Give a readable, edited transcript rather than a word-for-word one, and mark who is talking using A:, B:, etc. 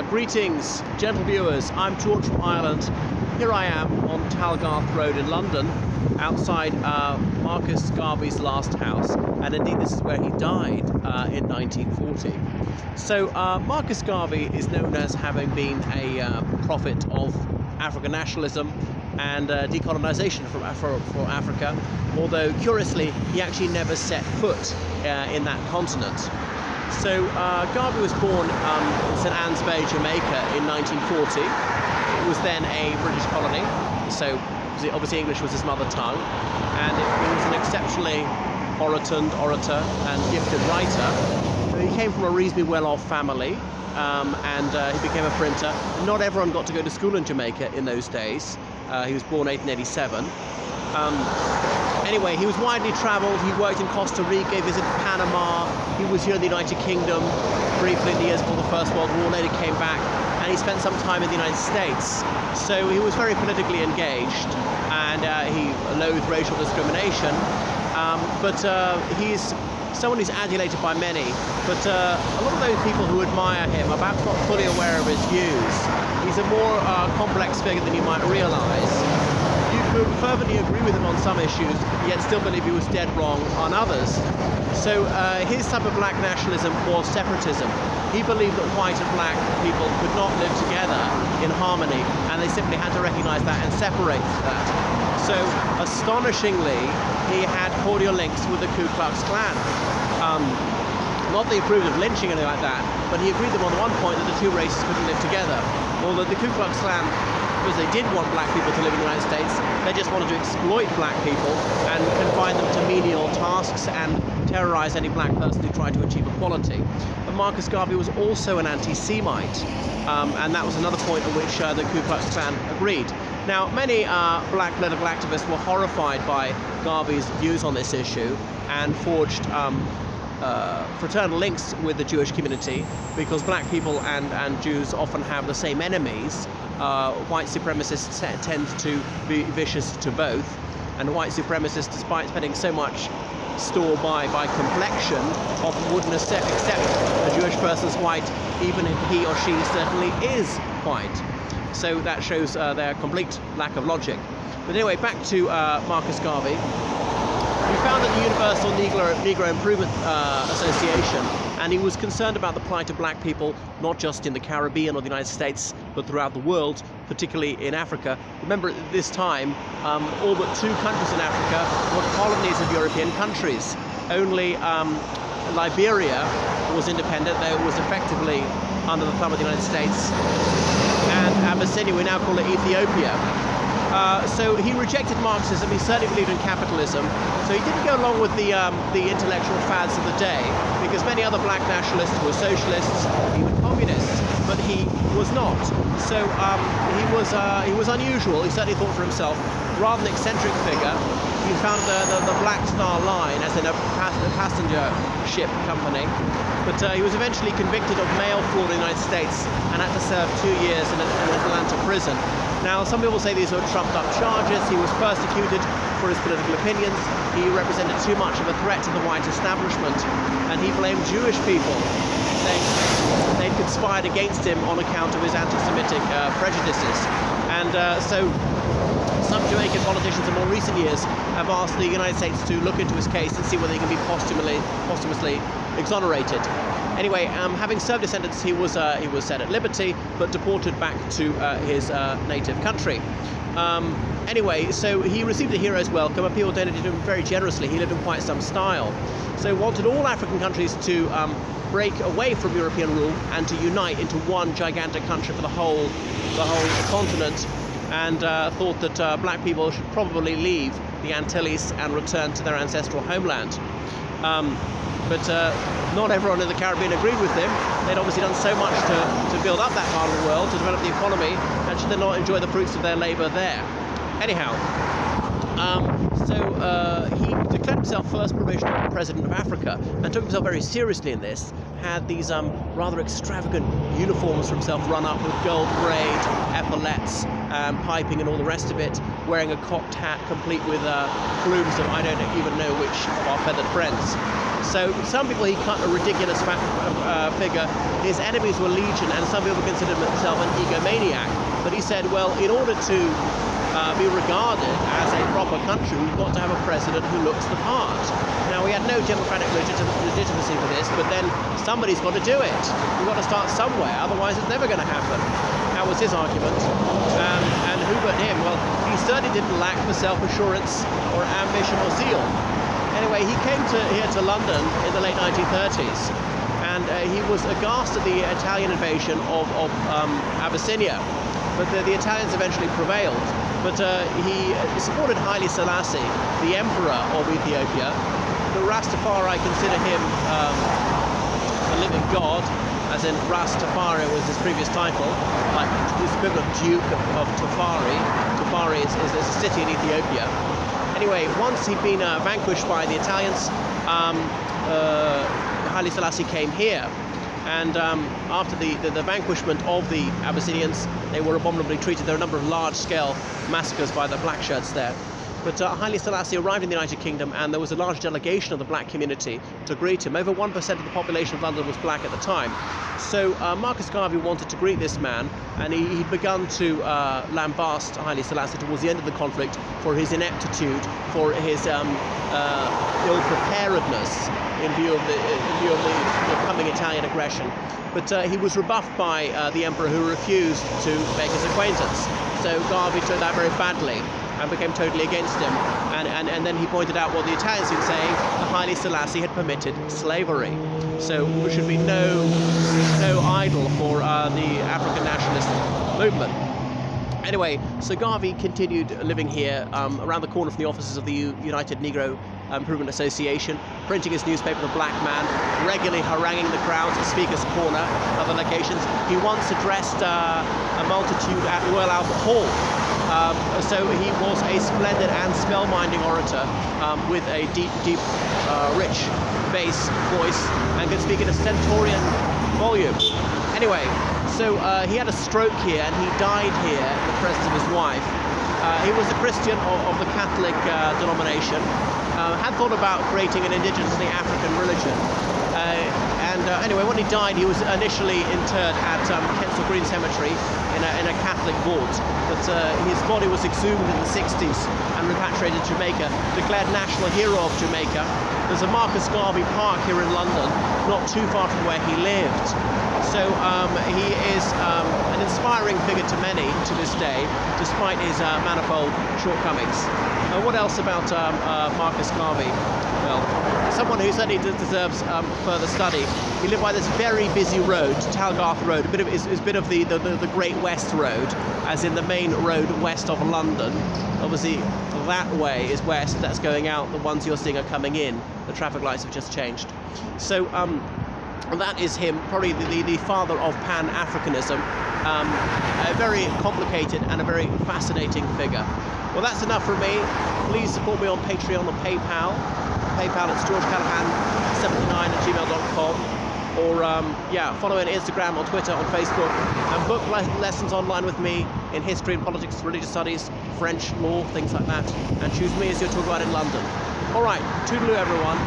A: Greetings, gentle viewers. I'm George from Ireland. Here I am on Talgarth Road in London, outside Marcus Garvey's last house, and indeed this is where he died in 1940. So Marcus Garvey is known as having been a prophet of African nationalism and decolonisation for Africa, although curiously he actually never set foot in that continent. So Garvey was born in St Anne's Bay, Jamaica in 1940. It was then a British colony, so obviously English was his mother tongue, and he was an exceptionally orator and gifted writer. He came from a reasonably well-off family, and he became a printer. Not everyone got to go to school in Jamaica in those days. He was born 1887. Anyway, he was widely travelled. He worked in Costa Rica, he visited Panama, he was here in the United Kingdom briefly in the years before the First World War, later came back, and he spent some time in the United States. So he was very politically engaged, and he loathed racial discrimination, but he's someone who's adulated by many, but a lot of those people who admire him are perhaps not fully aware of his views. He's a more complex figure than you might realise. You could fervently agree with him on some issues, yet still believe he was dead wrong on others. So his type of black nationalism was separatism. He believed that white and black people could not live together in harmony, and they simply had to recognise that and separate that. So astonishingly, he had cordial links with the Ku Klux Klan. Not that he approved of lynching or anything like that, but he agreed with them on one point that the two races couldn't live together. Although the Ku Klux Klan, because they did want black people to live in the United States, they just wanted to exploit black people and confine them to menial tasks and terrorise any black person who tried to achieve equality. But Marcus Garvey was also an anti-Semite, and that was another point at which the Ku Klux Klan agreed. Now, many black political activists were horrified by Garvey's views on this issue and forged fraternal links with the Jewish community, because black people and Jews often have the same enemies. White supremacists tend to be vicious to both, and white supremacists, despite spending so much store by complexion, often wouldn't accept a Jewish person's white, even if he or she certainly is white. So that shows their complete lack of logic. But anyway, back to Marcus Garvey. He founded the Universal Negro Improvement Association, and he was concerned about the plight of black people, not just in the Caribbean or the United States, but throughout the world, particularly in Africa. Remember, at this time, all but 2 countries in Africa were colonies of European countries. Only Liberia was independent, though it was effectively under the thumb of the United States, and Abyssinia, we now call it Ethiopia. So he rejected Marxism. He certainly believed in capitalism. So he didn't go along with the intellectual fads of the day, because many other black nationalists were socialists, even communists, but he was not. So he was unusual. He certainly thought for himself. Rather than eccentric figure, he founded the Black Star Line, as in a passenger ship company. But he was eventually convicted of mail fraud in the United States and had to serve 2 years in an Atlanta prison. Now, some people say these were trumped-up charges. He was persecuted for his political opinions. He represented too much of a threat to the white establishment, and he blamed Jewish people, saying they'd conspired against him on account of his anti-Semitic prejudices. And so some Jamaican politicians in more recent years have asked the United States to look into his case and see whether he can be posthumously exonerated. Anyway, having served his sentence, he was set at liberty, but deported back to his native country. Anyway, so he received a hero's welcome, and people donated to him very generously. He lived in quite some style. So he wanted all African countries to break away from European rule and to unite into one gigantic country for the whole continent, and thought that black people should probably leave the Antilles and return to their ancestral homeland. But not everyone in the Caribbean agreed with him. They'd obviously done so much to build up that part of the world, to develop the economy, and should they not enjoy the fruits of their labour there? Anyhow, so he declared himself first provisional president of Africa, and took himself very seriously in this. Had these rather extravagant uniforms for himself run up with gold braid, epaulettes, piping and all the rest of it. wearing a cocked hat complete with plumes of I don't even know which of our feathered friends. So some people he cut a ridiculous figure. His enemies were legion, and some people considered himself an egomaniac. But he said, well, in order to be regarded as a proper country, we've got to have a president who looks the part. Now, we had no democratic legitimacy for this, but then somebody's got to do it. We've got to start somewhere, otherwise it's never going to happen. That was his argument. And who but him? Well, he certainly didn't lack for self-assurance or ambition or zeal. Anyway, he came here to London in the late 1930s, and he was aghast at the Italian invasion of Abyssinia. But the Italians eventually prevailed. But he supported Haile Selassie, the emperor of Ethiopia. The Rastafari consider him a living god, as in Rastafari was his previous title, like his equivalent Duke of Tafari. Tafari is a city in Ethiopia. Anyway, once he'd been vanquished by the Italians, Haile Selassie came here. And after the vanquishment of the Abyssinians, they were abominably treated. There were a number of large-scale massacres by the black shirts there. But Haile Selassie arrived in the United Kingdom, and there was a large delegation of the black community to greet him. Over 1% of the population of London was black at the time. So Marcus Garvey wanted to greet this man, and he'd begun to lambast Haile Selassie towards the end of the conflict for his ineptitude, for his ill-preparedness in view of the coming Italian aggression. But he was rebuffed by the emperor, who refused to make his acquaintance. So Garvey took that very badly and became totally against him. And then he pointed out what the Italians had been saying, that Haile Selassie had permitted slavery. So there should be no idol for the African nationalist movement. Anyway, so Garvey continued living here around the corner from the offices of the United Negro Improvement Association, printing his newspaper, The Black Man, regularly haranguing the crowds at Speaker's Corner, other locations. He once addressed a multitude at Royal Albert Hall. So he was a splendid and spellbinding orator with a deep, rich bass voice, and could speak in a stentorian volume. Anyway, so he had a stroke here, and he died here in the presence of his wife. He was a Christian of the Catholic denomination, had thought about creating an indigenously African religion. Anyway, when he died, he was initially interred at Kensal Green Cemetery in a Catholic vault. But his body was exhumed in the 60s and repatriated to Jamaica, declared National Hero of Jamaica. There's a Marcus Garvey Park here in London, not too far from where he lived. So he is an inspiring figure to many to this day, despite his manifold shortcomings. What else about Marcus Garvey? Well, someone who certainly deserves further study. He lived by this very busy road, Talgarth Road, is a bit of the Great West Road, as in the main road west of London. Obviously, that way is west, that's going out. The ones you're seeing are coming in. The traffic lights have just changed. So that is him, probably the father of Pan-Africanism. A very complicated and a very fascinating figure. Well, that's enough from me. Please support me on Patreon or PayPal. PayPal at georgecallahan79@gmail.com. Or follow me on Instagram or Twitter, on Facebook, and book lessons online with me in history and politics, religious studies, French law, things like that. And choose me as your tour guide in London. All right, toodaloo everyone.